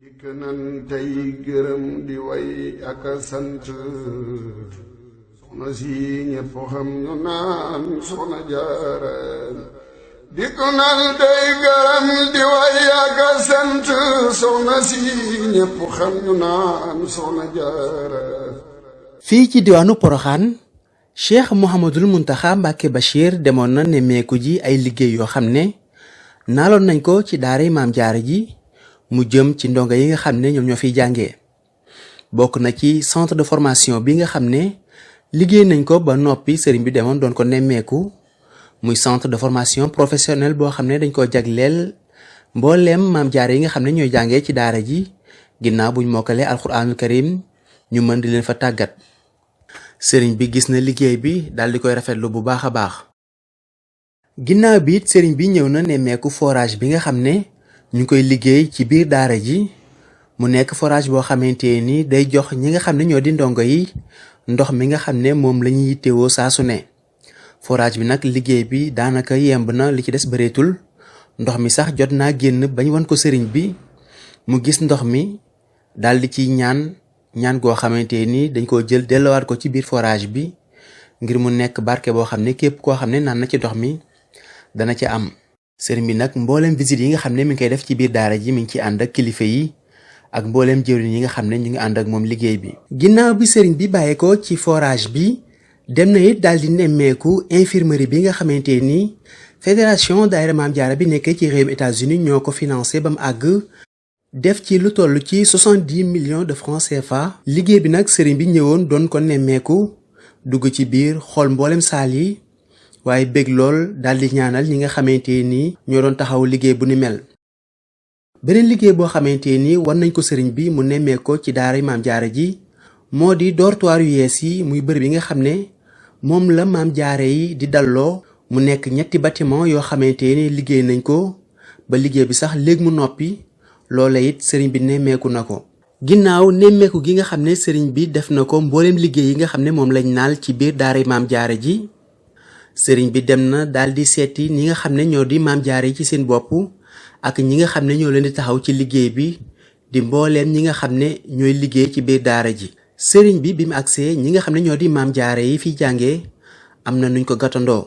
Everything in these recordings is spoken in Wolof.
dikk nan tey gërëm di way ak a sant soxna si ñépp xam ñu naan soxna Jaara dikk nan tey gërëm di way ak a sant soxna si ñépp xam ñu naan soxna Jaara. fii ci diwaanu Poroxaan Cheikh Mouhamadul Mountakha Mbacké Bachir demoon na nemmeeku ji ay liggéey yoo xam ne naaloon nañ ko ci daaray Maam Jaara ji mu jëm ci ndongo yi nga xam ne ñoom ñoo fiy jàngee bokk na ci centre de formation bi nga xam ne liggéey nañ ko ba noppi sëriñ bi demoon doon ko nemmeeku muy centre de formation professionnelle boo xam ne dañ ko jagleel mbooleem Maam Jaara yi nga xam ne ñooy jàngee ci daara ji ginnaaw buñ mokkalee alxuraanul karim ñu mën di leen fa tàggat sëriñ bi gis na liggéey bi daal di koy rafetlu bu baax a baax. ginnaaw bi it sëriñ bi ñëw na nemmeeku forage bi nga xam ne ñu ngi koy liggéey ci biir daara ji mu nekk forage boo xamante ni day jox ñi nga xam ne ñoo di ndongo yi ndox mi nga xam ne moom la ñuy yittewoo saa su ne forage bi nag liggéey bi daanaka yemb na li ci des bëreetul ndox mi sax jot naa génn bañ wan ko sëriñ bi mu gis ndox mi daal di ci ñaan goo xamante ni dañ ko jël dellowaat ko ci biir forage bi ngir mu nekk barke boo xam ne képp koo xam ne naan na ci ndox mi dana ci am. sëriñ bi nag mbooleem visite yi nga xam ne mi ngi koy def ci biir daara ji mi ngi ci ànd ak kilifa yi ak mbooleem jëwriñ yi nga xam ne ñu ngi ànd ak moom liggéey bi. ginnaaw bi sëriñ bi bàyyee ko ci forage bi dem na it daal di nemmeeku infirmerie bi nga xamante ni fédération daayira Maam Jaara bi nekkee ci réewum États-Unis ñoo ko financé ba mu àgg def ci lu toll ci 70 millions de francs CFA. liggéey bi nag sëriñ bi ñëwoon doon ko nemmeeku dugg ci biir xool mbooleem saal yi. waaye bég lool daal di ñaanal ñi nga xamante ni ñoo doon taxaw liggéey bu ni mel. beneen liggéey boo xamante ni war nañ ko sëriñ bi mu nemmee ko ci daara Maam Jaara ji moo di dortoir yu yees yi muy bërëb yi nga xam ne moom la Maam Jaara yi di dalloo mu nekk 3 bâtiment yoo xamante ni liggéey nañ ko ba liggéey bi sax léegi mu noppi loola it sëriñ bi nemmeeku na ko. ginnaaw nemmeeku gi nga xam ne sëriñ bi def na ko mbooleem liggéey yi nga xam ne moom lañ naal ci biir daara Maam Jaara ji sëriñ bi dem na daal di seeti ñi nga xam ne ñoo di Maam Jaara yi ci seen bopp ak ñi nga xam ne ñoo leen di taxaw ci liggéey bi di mbooleem ñi nga xam ne ñooy liggéey ci biir daara ji. sëriñ bi bi mu agsee ñi nga xam ne ñoo di Maam Jaara yi fiy jàngee am na nuñ ko gàttandoo.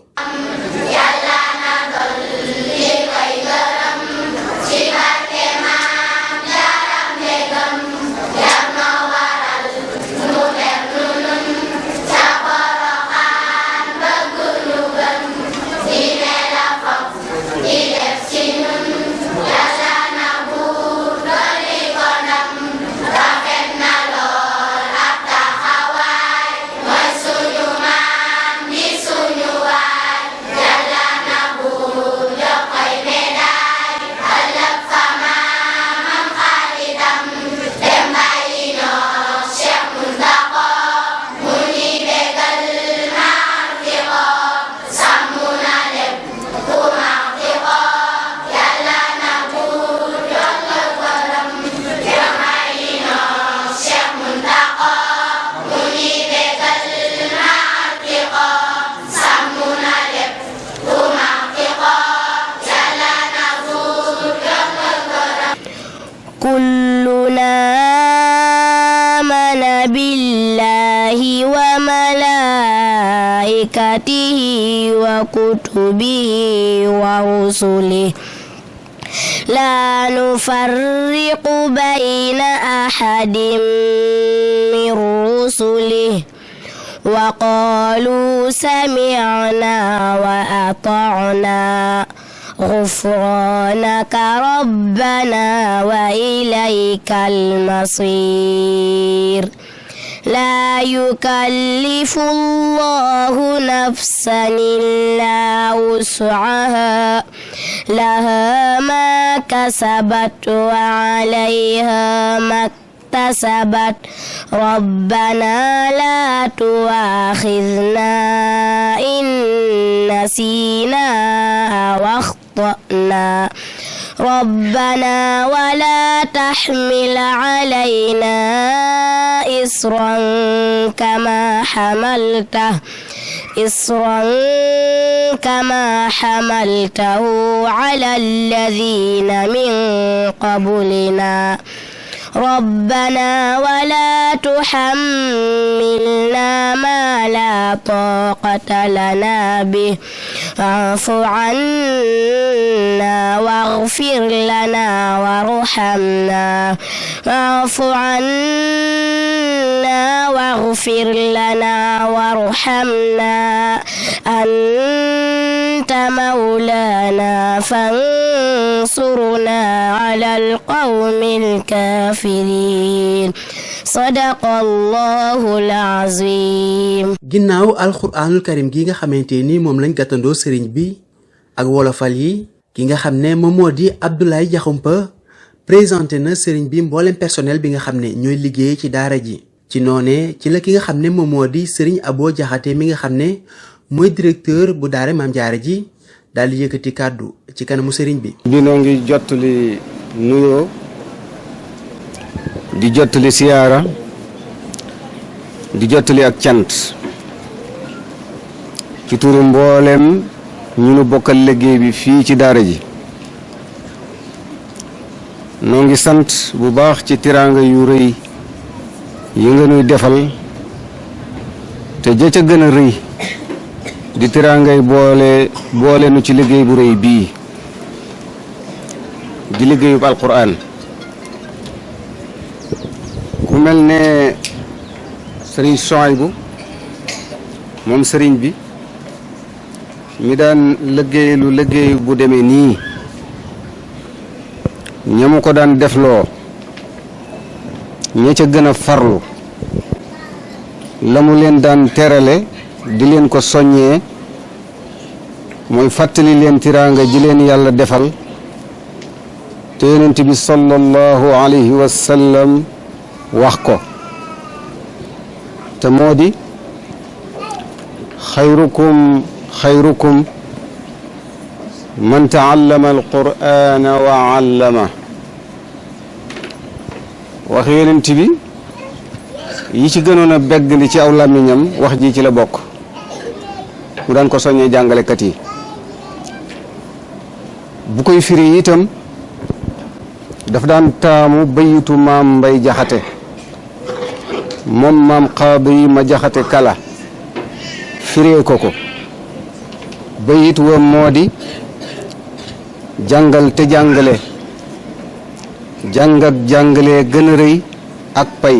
وكتبه ورسله لا نفرق بين أحد من رسله وقالوا سمعنا وأطعنا غفرانك ربنا وإليك المصير لا يكلف الله نفسا إلا وسعها لها ما كسبت وعليها ما اكتسبت ربنا لا تؤاخذنا إن نسينا أو أخطأنا ربنا ولا تحمل علينا إصرا كما حملته على الذين من قبلنا ربنا ولا تحملنا ما لا طاقة لنا به واعف عنا واغفر لنا وارحمنا واعف عنا واغفر لنا وارحمنا أنت مولانا فانصرنا على القوم الكافرين صدق الله العظيم. ginnaaw alxuraanul karim gi nga xamante ni moom lañ gàttandoo sëriñ bi ak wolofal yi ki nga xam ne moom moo di Abdoulaye Diakhoumpa présenté na sëriñ bi mboolem personnel bi nga xam ne ñooy liggéey ci daara ji. ci noone ci la ki nga xam ne moom moo di sëriñ Abo Jaxate mi nga xam ne mooy directeur bu daara Maam Jaara ji daal di yëkkati kàddu ci kanamu sëriñ bi. noo ngi jottali nuyoo di jottali siyaara di jottali ak cant ci turu mboolem ñu nu bokkal liggéey bi fii ci daara ji. noo ngi sant bu baax ci tiraanga yu rëy yi nga nuy defal te ja ca gën a rëy di tiraangay boole nu ci liggéey bu rëy bii di liggéeyub alquran. ku mel ne sëriñ Souhaïbou moom sëriñ bi mi daan liggéey bu demee nii ñamu ko daan defloo ña ca gën a farlu la mu leen daan terale di leen ko soññee mooy fàttali leen tiraanga ji leen yàlla defal te yonent bi sallallahu alayhi wa sallam wax ko te moo di xayrukum man taallama alqur'ana wa allama. wax yonent bi yi ci gënoon a beggandi ci aw làmmiñam wax ji ci la bokk. mu daan ko soññee jàngalekat yi bu koy firi itam daf daan taamu bayitu maam Mbay Jaxate moom maam Xaadi ma Jaxate Kala firee ko bayit wa moo di jàngal te jàngale jàng ak jàngale gën a rëy ak pay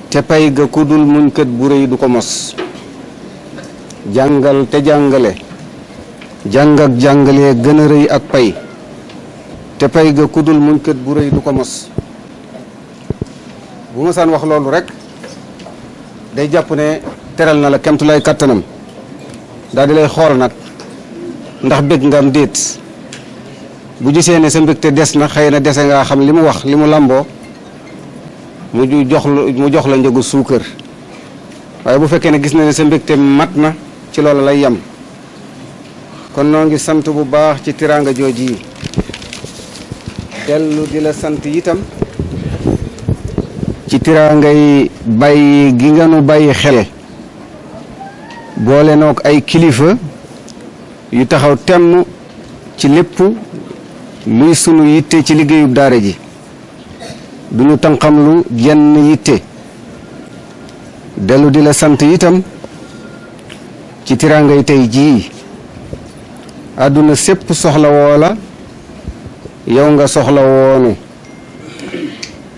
te pay ga ku dul muñkat bu rëy du ko mos. jàngal te jàngale jàng ak jàngale gën a rëy ak pay te pay ga ku dul muñkat bu rëy du ko mos. bu ma saan wax loolu rek day jàpp ne teral na la kemtulay kàttanam daal di lay xool nag ndax bëgg nga am déet. bu gisee ne sa mbégte des na xëy na dese nga xam li mu wax li mu làmboo mu jox la njëgu suukar waaye bu fekkee ne gis na ne sa mbégte mat na ci loolu lay yem. kon noo ngi sant bu baax ci tiraanga jooji yi dellu di la sant itam ci tiraangay bàyyi gi nga nu bàyyi xel boole noog ay kilifa yu taxaw temm ci lépp luy sunu yitte ci liggéeyub daara ji duñu tànqam lu jenn yitte. dellu di la sant itam ci tiraangay tey jii àdduna sépp soxla woo la yow nga soxla woonu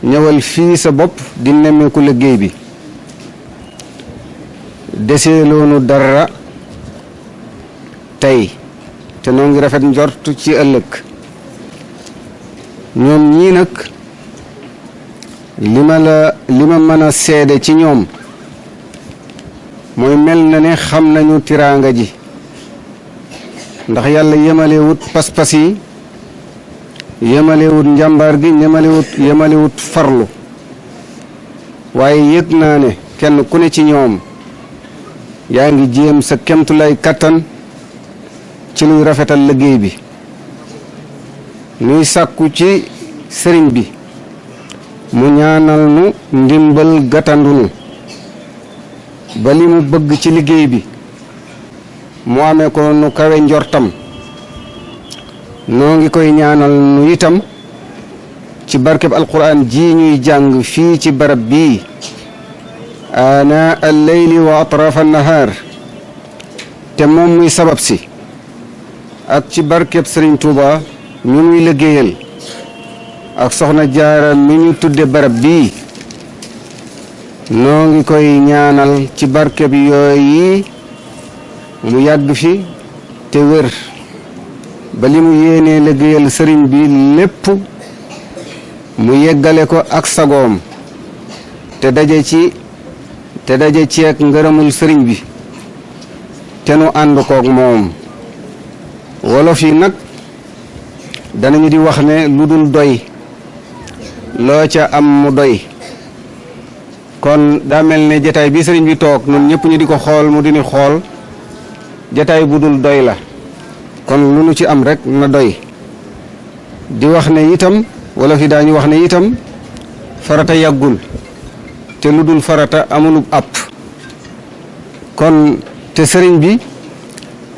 ñëwal fii sa bopp di nemmeeku liggéey bi deseeloonu dara tey te noo ngi rafet njortu ci ëllëg. ñoom ñii nag li ma mën a seede ci ñoom mooy mel na ne xam nañu tiraanga ji ndax yàlla yemalewut pas-pas yi yemalewut njàmbaar gi yemalewut farlu waaye yëg naa ne kenn ku ne ci ñoom yaa ngi jéem sa kemtulay kattan ci luy rafetal liggéey bi. nuy sàkku ci sëriñ bi mu ñaanal nu ndimbal gàttandunu ba li mu bëgg ci liggéey bi mu amee ko nu kawe njortam. noo ngi koy ñaanal nu itam ci barkeb alquran ji ñuy jàng fii ci barab bii ana al-layli wa atraaf an-nahaar te moom muy sabab si ak ci barkeb Sëriñ Tuuba ñu muy liggéeyal ak soxna Jaara mi ñu tudde barab bii noo ngi koy ñaanal ci barkeb yooyu mu yàgg fi te wér ba li mu yéenee liggéeyal sëriñ bi lépp mu yeggale ko ak sagoom te daje ci ak ngërëmul sëriñ bi te nu ànd koog moom. wolof yi nag danañu di wax ne lu dul doy loo ca am mu doy kon daa mel ne jataay bi sëriñ bi toog ñun ñëpp ñu di ko xool mu di ni xool jataay bu dul doy la kon lu nu ci am rek na doy di wax ne itam wolof yi daañu wax ne itam farata yàggul te lu dul farata amulub àpp kon te sëriñ bi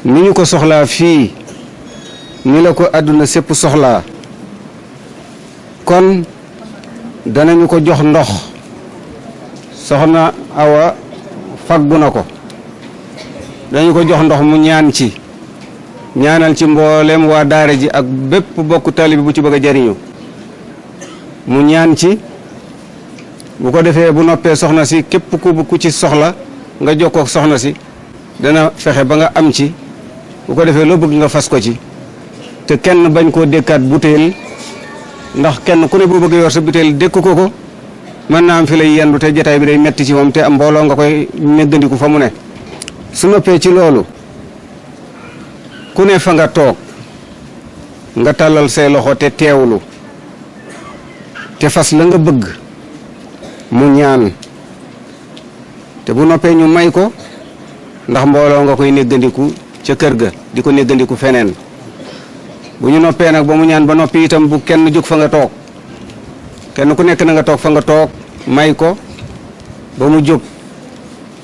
ni ñu ko soxlaa fii ni la ko àdduna sépp soxlaa kon danañu ko jox ndox soxna Awa faggu na ko dañu ko jox ndox mu ñaan ci ñaanal ci mboolem waa daara ji ak bépp bokku taalibe bu ci bëgg a jariñu mu ñaan ci bu ko defee bu noppee soxna si képp ku ci soxla nga jokkoo ak soxna si dana fexe ba nga am ci bu ko defee loo bëgg nga fas ko ci te kenn bañ koo dékkaat butéel ndax kenn ku ne boo bëgg yor sa butéel dékk ko mën naa am fi lay yendu te jataay bi day metti ci moom te am mbooloo nga koy neggandiku fa mu ne su noppee ci loolu ku ne fa nga toog nga tàllal say loxo te teewlu te fas la nga bëgg mu ñaan te bu noppee ñu may ko ndax mbooloo nga koy néggandiku ca kër ga di ko néggandiku feneen bu ñu noppee nag ba mu ñaan ba noppi itam bu kenn jóg fa nga toog kenn ku nekk na nga toog fa nga toog may ko ba mu jóg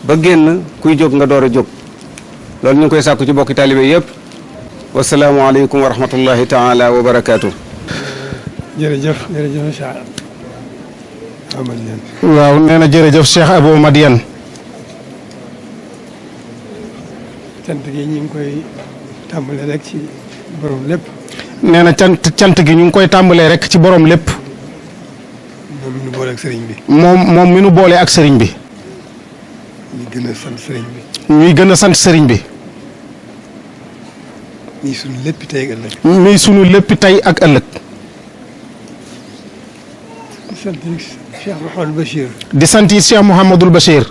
ba génn kuy jóg nga door a jóg loolu ñu ngi koy sàkku ci bokki taalibe yépp wasalaamualeykum wa rahmatullahi taala wa barakaatu. jërëjëf Cheikh Abou Madiane. waaw nee na jërëjëf Cheikh Abou Madiane. cant gi ñu ngi koy tàmbalee rek ci borom lépp. nee na cant gi ñu ngi koy tàmbalee rek ci borom lépp. moom mi nu boole ak sëriñ bi. moom mi nu boole ak sëriñ bi. ñuy gën a sant sëriñ bi. ñuy gën a sant sëriñ bi. muy sunu lépp tey ak ëllëg. muy sunu lépp tey ak ëllëg. di sant Cheikh Mouhamadul Bachir. di sant Cheikh Mouhamadul Bachir.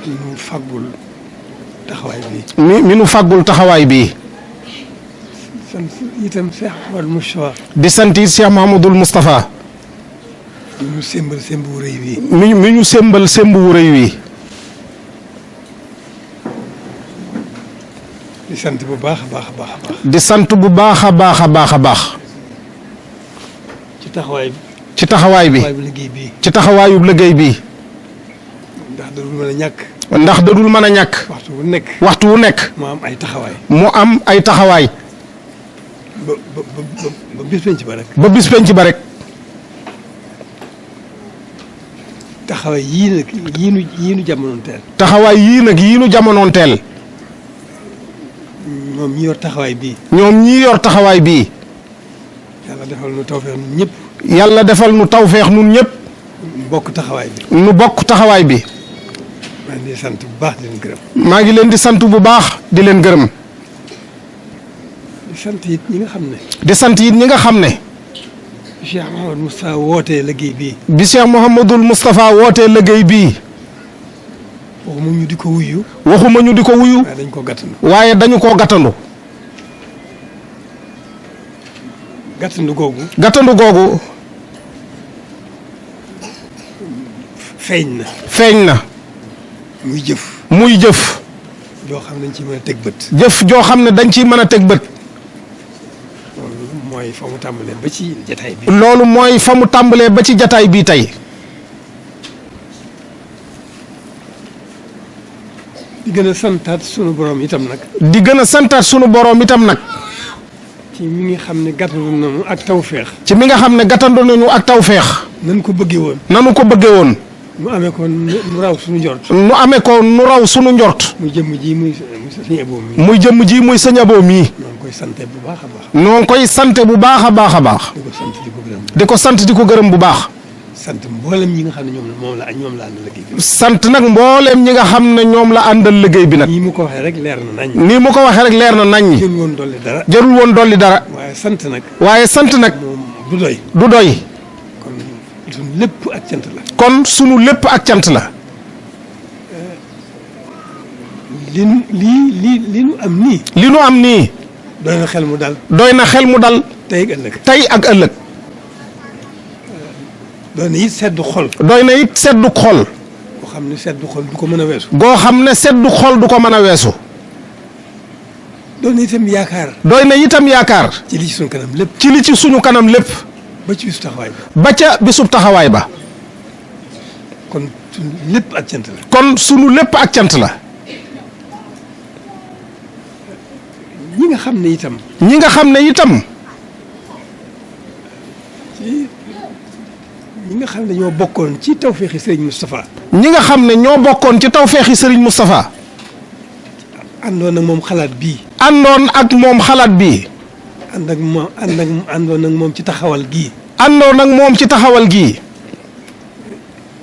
nu faggul taxawaay bi. mi nu faggul taxawaay bi. sant itam Cheikh Mouhamadul Moustapha. di sant Cheikh Mouhamadul Moustapha. mi ñu sémbal sémb wu rëy wi. mi ñu sémbal sémb wu rëy wi. di sant bu baax a baax a baax a baax. di sant bu baax a baax a baax a baax. ci taxawaay bi. ci taxawaay bi. liggéey bi. ci taxawaayub liggéey bi. ndax dadul mën a ñàkk. ndax dadul mën a ñàkk. waxtu wu nekk. waxtu wu nekk. mu am ay taxawaay. mu am ay taxawaay. ba bis penc ba rek. ba bis penc ba rek. taxawaay yii nag yii nu jamonoon teel. taxawaay yii nag yii nu jamonoon teel. ñoom ñi yor taxawaay bii. ñoom ñi yor taxawaay bii. yàlla defal nu tawfeex nun ñëpp. yàlla defal nu tawfeex nun ñëpp. nu bokk taxawaay bi. nu bokk taxawaay bi. maa ngi leen di sant bu baax di leen gërëm. maa ngi leen di sant bu baax di leen gërëm. di sant it ñi nga xam ne. di sant it ñi nga xam ne. Cheikh Mouhamadou Moustapha wootee liggéey bii. bi Cheikh Mouhamadul Moustapha wootee liggéey bii. waxuma ñu di ko wuyu. waxuma ñu di ko wuyu. waaye dañ ko gàttandu. waaye dañu koo gàttandu. gàttandu googu. gàttandu googu. feeñ na. feeñ na. muy jëf. muy jëf. joo xam ne dañ ci mën a teg bët. jëf joo xam ne dañ ciy mën a teg bët. loolu mooy fa mu tàmbalee ba ci jataay bi. loolu mooy fa mu tàmbalee ba ci jataay bii tey. di gën a santaat sunu borom itam nag. di gën a santaat sunu borom itam nag. ci mi nga xam ne gàttandu nañu ak tawféex. ci mi nga xam ne gàttandu nañu ak tawféex. nañ ko bëggee woon. nanu ko bëggee woon. nu amee ko nu raw suñu njort. nu amee ko nu raw suñu njort. muy jëmm ji muy sëñ Abo mi. muy jëmm ji muy sëñ Abo mii. ñoo ngi koy sante bu baax a baax. ñoo ngi koy sante bu baax a baax a baax. di ko sant di ko gërëm. di ko sant di ko gërëm bu baax. sant mboolem ñi nga xam ne ñoom la àndal liggéey bi. sant nag mboolem ñi nga xam ne ñoom la àndal liggéey bi nag. nii mu ko waxee rek leer na nañ. nii mu ko waxee rek leer na nañ. jarul woon dolli dara. jarul woon dolli dara. waaye sant nag. waaye sant nag. moom du doy. du doy. kon suñu lépp ak cant la. kon sunu lépp ak cant la. li nu am nii. li nu am nii. doy na xel mu dal. doy na xel mu dal. tey ak ëllëg. tey ak ëllëg. doy na it seddu xol. doy na it seddu xol. boo xam ne seddu xol du ko mën a weesu. goo xam ne seddu xol du ko mën a weesu. doy na itam yaakaar. doy na itam yaakaar. ci li ci suñu kanam lépp. ci li ci suñu kanam lépp. ba ci bisu taxawaay ba. ba ca bisub taxawaay ba. kon suñu lépp ak cant la. kon sunu lépp ak cant la. ñi nga xam ne itam. ñi nga xam ne itam. ñi nga xam ne ñoo bokkoon ci tawféexi Serigne Moustapha. ñi nga xam ne ñoo bokkoon ci tawféexi Serigne Moustapha. àndoon ak moom xalaat bii. àndoon ak moom xalaat bii. àndoon ak moom ci taxawal gii. àndoon ak moom ci taxawal gii.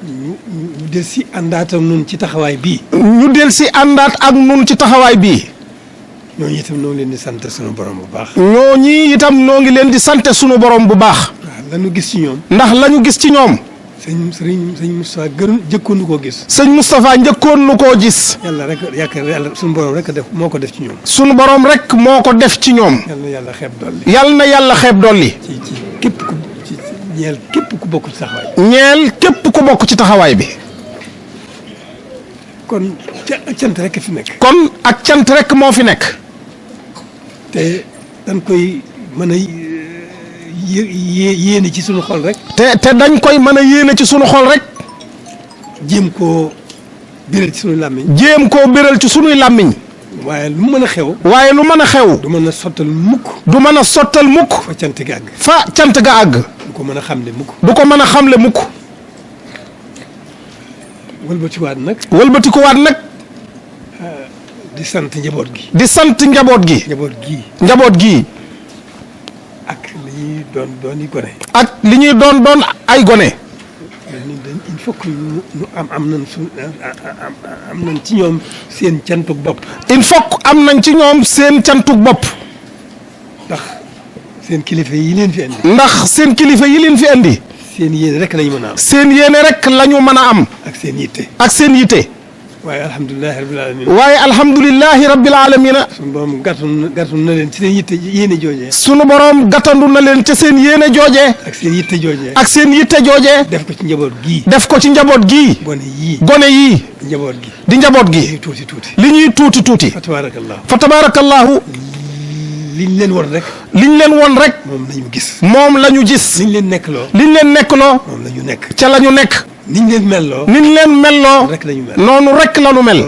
ñu del si àndaat ak nun ci taxawaay bii. ñu del si àndaat ak nun ci taxawaay bii. ñooñu itam noo ngi leen di sant sunu borom bu baax. ñooñi itam noo ngi leen di sant sunu borom bu baax. waaw la ñu gis ci ñoom. ndax la ñu gis ci ñoom. sëñ Moustapha jëkkoon nu koo gis. sëñ Moustapha njëkkoon nu koo gis. yàlla rek yàlla sunu borom rek moo ko def ci ñoom. sunu borom rek moo ko def ci ñoom. yàlla na yàlla xeeb dolli. yàlla na yàlla xeeb dolli. ci képp ku ñeel képp ku bokk ci taxawaay bi. ñeel képp ku bokk ci taxawaay bi. kon ak cant rek fi nekk. kon ak cant rek moo fi nekk. te dañ koy mën a yéene ci sunu xol rek. te dañ koy mën a yéene ci sunu xol rek. jéem koo biral ci sunu làmmiñ. jéem koo biral ci sunuy làmmiñ. waaye lu mën a xew. waaye lu mën a xew. du mën a sottal mukk. du mën a sottal mukk. fa cant ga àgg. fa cant ga àgg. du ko mën a xamle mukk. du ko mën a xamle mukk. wëlbatikuwaat nag. wëlbatikuwaat nag. di sant njaboot gi. di sant njaboot gi. njaboot gii. njaboot gii. ak li ñuy doon i gone. ak li ñuy doon ay gone. il faut que ñu am nañ ci ñoom seen cantuk bopp. il faut que am nañ ci ñoom seen cantuk bopp. ndax seen kilifa yi leen fi andi. ndax seen kilifa yi leen fi andi. seen yéene rek lañu mën a am. seen yéene rek la ñu mën a am. ak seen yitte. ak seen yitte. waaye alhamdulilah rabbil alamin. waaye alhamdulilahi rabbil alamina. sunu borom gàttandu na leen ci seen yitte yéene joojee. sunu borom gàttandu na leen ca seen yéene joojee. ak seen yitte joojee. ak seen yitte joojee. def ko ci njaboot gii. def ko ci njaboot gii. gone yii. gone yii. njaboot gi. di njaboot gi. li tuuti tuuti. li ñuy tuuti tuuti. fa tabaarakallahu. fa tabaarakallahu. liñ leen won rek. liñ leen won rek. moom lañu gis. moom la ñu gis. liñ leen nekkloo. liñ leen nekkloo. moom la ñu nekk. ca la ñu nekk. niñ leen melloo. niñ leen melloo. rek lañu mel. noonu rek la ñu mel.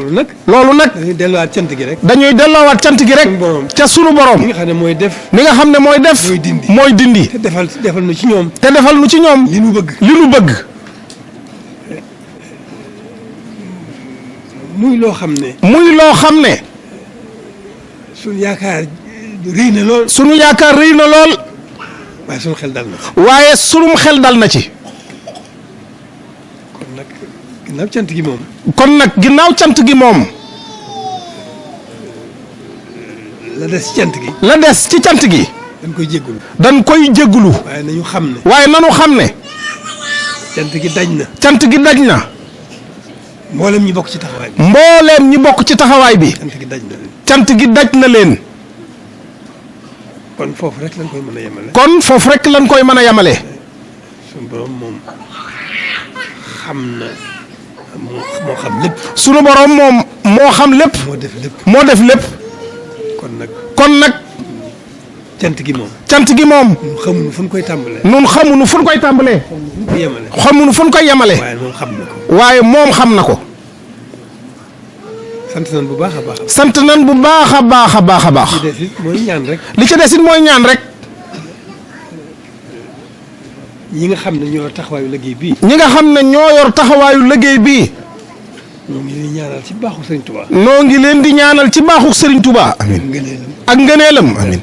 loolu nag. dañuy delluwaat cant gi rek. dañuy delloowaat cant gi rek. ca sunu borom. li nga xam ne mooy def. li nga xam ne mooy def. mooy dindi. mooy dindi. te defal nu ci ñoom. te defal nu ci ñoom. li nu bëgg. li nu bëgg. muy loo xam ne. muy loo xam ne. suñu yaakaar rëy na lool. sunu yaakaar rëy na lool. waaye suñu xel dal na ci. waaye sunum xel dal na ci. kon nag ginnaaw cant gi moom. kon nag ginnaaw cant gi moom. la des ci cant gi. la des ci cant gi. dañ koy jéggulu. dañ koy jéggulu. waaye nañu xam ne. waaye nanu xam ne. cant gi daj na. cant gi daj na. mboolem ñi bokk ci taxawaay bi. mbooleem ñi bokk ci taxawaay bi. cant gi daj na leen. cant gi daj na leen. kon foofu rek lañ koy mën a yemale. kon foofu rek lañ koy mën a yemale. suñu borom moom xam na moo xam lépp. sunu borom moom moo xam lépp. moo def lépp. moo def lépp. kon nag. cant gi moom. cant gi moom. ñun xamuñu fu ñu koy tàmbalee. ñun xamuñu fu ñu koy tàmbalee. xamuñu fu ñu koy yemale. xamuñu fu ñu koy yemale. waaye moom xam na ko. waaye moom xam na ko. sant nañ bu baax a baax. sant nañ bu baax a baax a baax a baax. li ci des it mooy ñaan rek. li ci des it mooy ñaan rek. ñi nga xam ne ñoo yor taxawaayu liggéey bii. ñi nga xam ne ñoo yor taxawaayu liggéey bii. ñoo ngi leen di ñaanal ci baaxu Serigne Touba. noo ngi leen di ñaanal ci baaxu Serigne Touba. amiin ak ngëneelam. amiin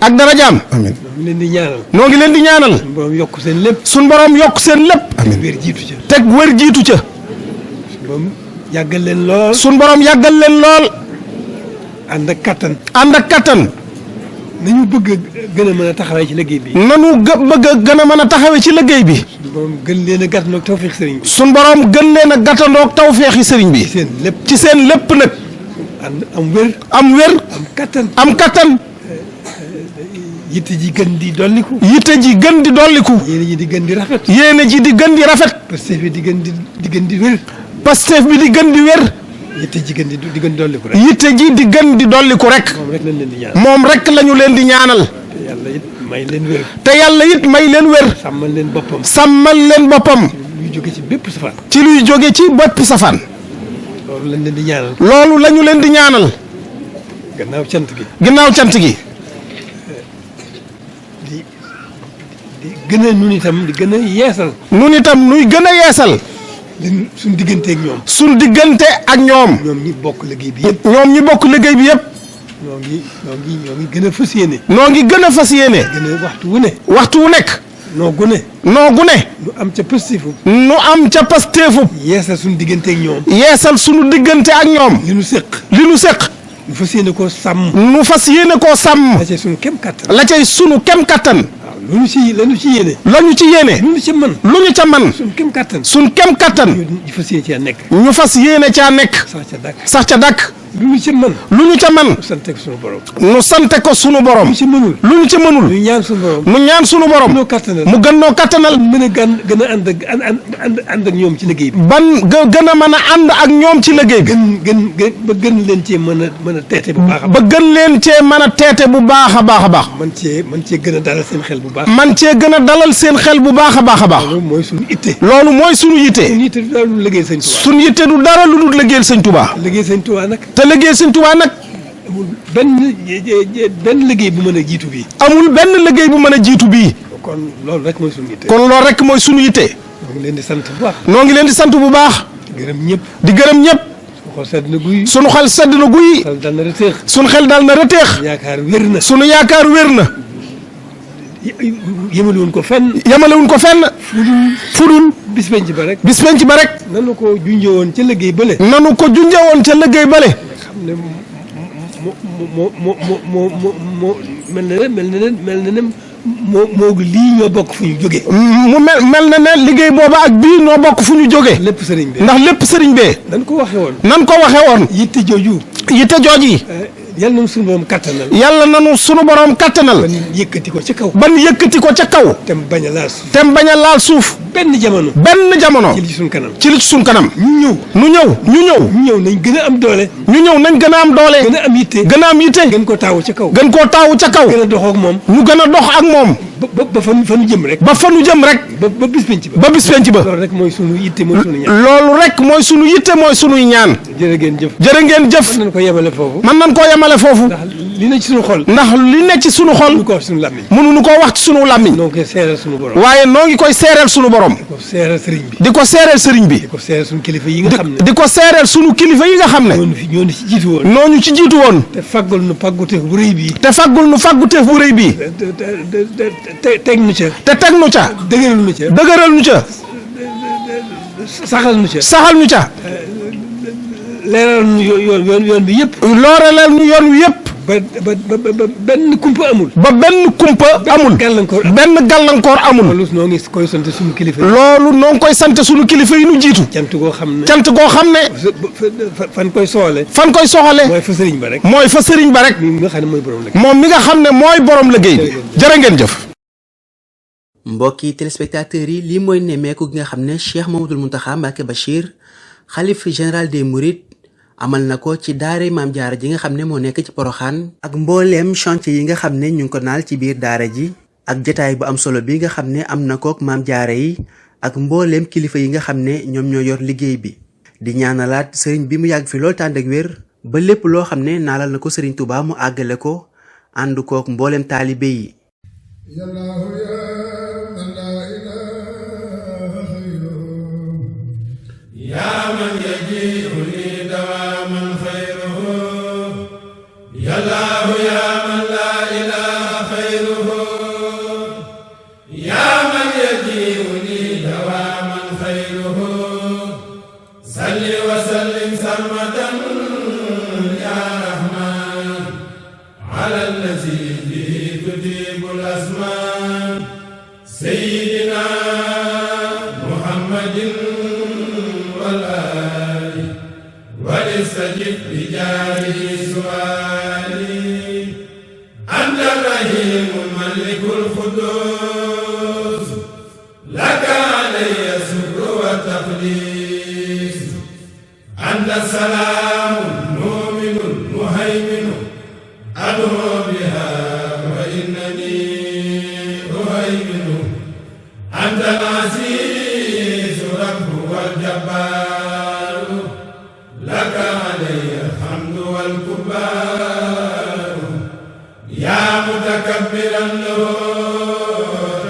ak darajaam. amiin ñoo ngi leen di ñaanal. noo ngi leen di ñaanal. suñu borom yokk seen lépp. suñu borom yokk seen lépp. amiin wér jiitu ca. teg wér jiitu ca. suñu borom yàggal leen lool. suñu borom yàggal leen lool. ànd ak kattan. ànd ak kattan. nañu bëgg a gën a mën a taxawee ci liggéey bi. nanu bëgg a gën a mën a taxawee ci liggéey bi. suñu borom gën leen a gàttandoog tawfeex sëriñ bi. suñu borom gën leen a gàttandoog tawfeexi sëriñ bi. ci seen lépp. ci seen lépp nag. am wér. am wér. am kattan. am kattan. yitte ji gën di dolliku. yitte ji gën di dolliku. yéene ji di gën di rafet. yéene ji di gën di rafet. pastef bi di gën di wér. pastef bi di gën di wér. yitte ji gën di gën di dolliku rek. yitte ji di gën di dolliku rek. moom rek lañ leen di ñaan. moom rek lañu leen di ñaanal. te yàlla it may leen wér. te yàlla it may leen wér. sàmmal leen boppam. sàmmal leen boppam. luy jóge ci bépp safaan. ci luy jóge ci bopp safaan. loolu lañ leen di ñaanal. loolu lañu leen di ñaanal. gannaaw cant gi. ginnaaw cant gi. di gën a nun itam di gën a yeesal. nun itam nuy gën a yeesal. suñ diggante ak ñoom. suñ diggante ak ñoom. ñoom ñi bokk liggéey bi yëpp. ñoom ñi bokk liggéey bi yëpp. ñoo ngi gën a fas yéene. noo ngi gën a fas yéene. gën a waxtu wu ne. waxtu wu nekk. noo gune. noo gune. nu am ca pëstifu. nu am ca pasteefu. yeesal suñ diggante ak ñoom. yeesal sunu diggante ak ñoom. li nu séq. li nu séq. nu fas yéene koo sàmm. nu fas yéene koo sàmm. la cay sunu kem kattan. la cay sunu kem kattan. waaw lu nu ci yéene. la ñu ci yéene. lu nu ci mën. lu ñu ca man. sunu kem kattan. sun kem kattan. ñu fas yéene caa nekk. ñu fas yéene caa nekk. sax ca dàkk. sax ca dàkk. lu nu ci mën. lu ñu ca man. nu sante ko sunu borom. nu sante ko sunu borom. lu ñu ci mënul. lu ñu ci mënul. ñu ñaan sunu borom. nu ñaan sunu borom. noo kattanal. mu gën noo kattanal. mën a gën a ànd ak ñoom ci liggéey bi. ban gën a mën a ànd ak ñoom ci liggéey bi. ba gën leen cee mën a teete bu baax a ba baax. gën leen cee mën a teete bu baax a baax a baax. man cee gën a dalal seen xel bu baax. man cee gën a dalal seen xel bu baax a baax a baax. loolu mooy suñu itte. loolu mooy sunu yitte. suñu itte du dara lu liggéey sëñ Tuubaa. sunu yitte du dara lu dul liggéeyal sëñ Tuubaa. liggéey sëñ Tuubaa nag. te liggéeyal sëñ Tuubaa nag. amul benn liggéey bu mën a jiitu bii. amul benn liggéey bu mën a jiitu bii. kon loolu rek mooy suñu itte. kon loolu rek mooy sunu yitte. ñoo ngi leen di sant bu baax. noo ngi leen di sant bu baax. gërëm ñëpp. di gërëm ñëpp. xool sedd na guy. sunu xel sedd na guy. xel dal na rëteex. sunu xel dal na rëteex. yaakaar wér na. sunu yaakaar wér na. yemale wuñ ko fenn. yamalewuñ ko fenn. fudul bis penc ba rek. bis penc ba rek. nanu ko junjee woon ca liggéey bële. nanu ko junjawoon ca liggéey bale. xam ne moo mel na ne moo lii ñoo bokk fu ñu jógee. mu mel na ne liggéey booba ak bii noo bokk fu ñu jógee. lépp sëriñ bi. ndax lépp sëriñ bee. dañ ko waxee woon. nan ko waxee woon. yitte jooju. yitte jooji. yàlla na suñu borom kattanal. yàlla nanu sunu borom kattanal. ban yëkkati ko ca kaw. ban yëkkati ko ca kaw. te bañ a laal suuf. te bañ a laal suuf. benn jamono. benn jamono. ci li ci suñ kanam. ci li ci suñ kanam. ñu ñëw nañ gën a am doole. ñu ñëw nañ gën a am doole. gën a am yitte. gën a am yitte. gën koo taawu ca kaw. gën koo taawu ca kaw. gën a doxoo ak moom. ñu gën a dox ak moom. ba fa nu jëm rek. ba fa nu jëm rek. ba bis penc ba. ba bis penc ba. loolu rek mooy sunu yitte mooy sunu ñaan. loolu rek mooy sunu yitte mooy sunuy ñaan. jërë ngeen jëf. jërë ngeen jëf. mën nañ ko yemale foofu. mën nañ koo yemale foofu. ndax li ne ci sunu xol. ndax li ne ci sunu xol. ñu ko wax sunu làmmiñ. mënuñu koo wax ci sunu làmmiñ. noo ngi koy seeral sunu borom. waaye noo ngi koy seereel sunu borom. di ko seeral sëriñ bi. di ko seereel sëriñ bi. di ko seeral sunu kilifa yi nga xam ne. di ko seereel sunu kilifa yi nga xam ne. ñoo ni ci jiitu woon. noo ñu ci jiitu woon. te faggul nu pàgguteef bu rëy bii. te faggul nu fàgguteef bu rëy bii. teg nu ca. te teg nu ca. dëgëral nu ca. dëgëral nu ca. saxal nu ca. saxal nu ca. leeral nu yoon bi yëpp. looraleel nu yoon wi yëpp. ba benn kumpa amul. ba benn kumpa amul. gàllankoor amul. benn gàllankoor amul. loolu noo ngi koy sant suñu kilifa yi. loolu noo ngi koy sant sunu kilifa yi nu jiitu. cant goo xam ne. cant goo xam ne. fan koy soxale. fan koy soxale. mooy fa sëriñ ba rek. mooy fa sëriñ ba rek. mi nga xam ne mooy borom la. moom mi nga xam ne mooy borom liggéey bi. jërë ngeen jëf. mbokki téléspectateurs yi lii mooy nemmeeku gi nga xam ne Cheikh Mouhamadoul Mountakha Mbacké Bachir xalif général des Mourides amal na ko ci daare Maam Jaara ji nga xam ne moo nekk ci Poroxaan ak mbooleem chantier yi nga xam ne ñu ngi ko naal ci biir daara ji ak jotaay bu am solo bi nga xam ne am na kook Maam Jaara yi ak mbooleem kilifa yi nga xam ne ñoom ñoo yor liggéey bi di ñaanalaat sëriñ bi mu yàgg fi lool tànd ak wér ba lépp loo xam ne naalal na ko sëriñ Touba mu àggale ko ànd kook mboolem taalibe yi. yaa man yaji'u li dawaaman xayruhu yallaahu yaa man laa ilaaha xayruhu yaa man yaji'u li dawaaman xayruhu salli wa sallim sarmadan yaa rahmaan ala allazi bihi tutibul asmaan sayyidina muhammadin واستجب بجاره سؤالي أنت الرحيم الملك القدوس لك علي الشكر والتقديس أنت السلام المؤمن المهيمن أدعو بها وإنني أهيمن أنت العزيز رب والجبار لك علي الحمد والكبار يا متكبرا له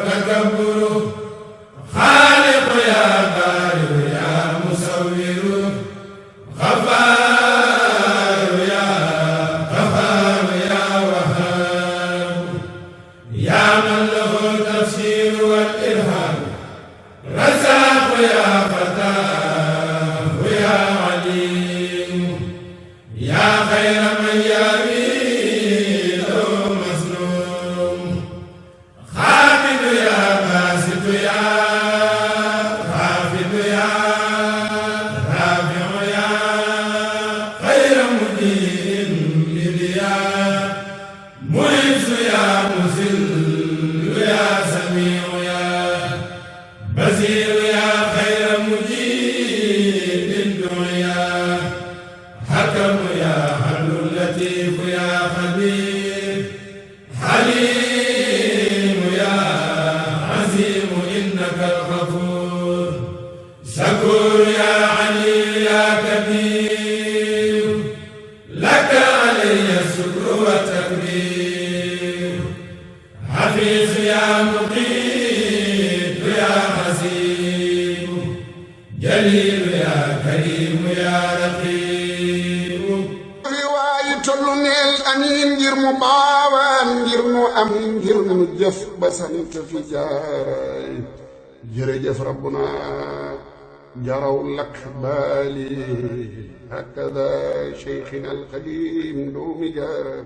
تكبر خالق يا بارئ يا مصور غفار يا غفار يا وهاب يا من له التفسير والإلهام رزاق يا فتاه يا عليم يا خير من يبيد مظلوم خافض يا باسط يا خافض يا رافع يا خير مدير لليا معز يا مذل يا سميع يا بصير يا خير مجيب الدنيا حكم يا حل لطيف يا خبير حليم يا عظيم إنك الغفور شكور يا علي يا كبير لك علي الشكر والتكبير حفيظ يا مقيت يا حسيب جليل يا كريم يا رقيب riwaayi tollu neel amiin ngir mu baawaan ngir nu am ngir nu jëf ba sant fi jaaraay jërëjëf rabbuna jaraw lak baali hakada cheikhina alqadim doomi jaara